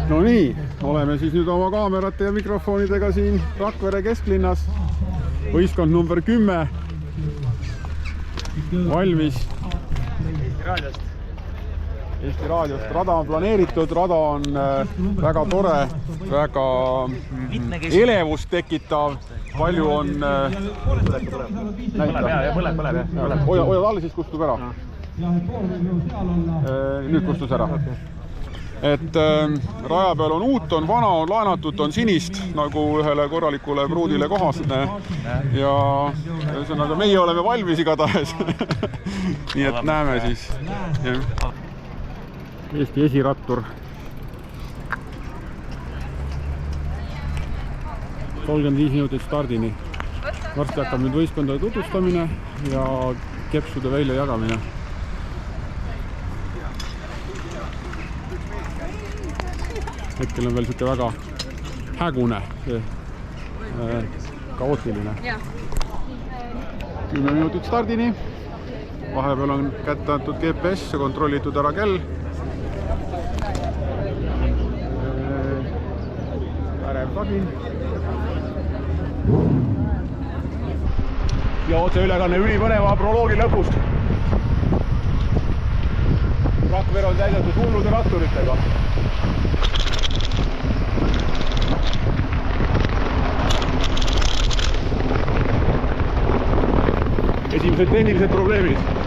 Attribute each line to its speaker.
Speaker 1: No nii, oleme siis nüüd oma kaamerate ja mikrofonidega siin Rakvere kesklinnas. Võistkond number 10 valmis. Eesti Raadiost. Rada on planeeritud, rada on väga tore, väga elevust tekitav. Palju on... Hoiad all, siis kustub ära. Nüüd kustus ära. Et raja peal on uut, on vana, on laenatud, on sinist, nagu ühele korralikule pruudile kohasne. Ja ühesõnaga meie oleme valmis igatahes. Nii et näeme siis. Eesti esirattur. 35 minutit stardini. Varsti hakkab nüüd võistkondade tutvustamine ja kepsude välja jagamine. Hetkel on veel siuke väga hägune, kaootiline. 10 minutit stardini. Vahepeal on kätte antud GPS ja kontrollitud ära kell. Värev tagin. Ja otse ülekanne ülipõneva proloogi lõpust. Rakvere on täidetud hullude ratturitega. Esimesed tehnilised probleemid.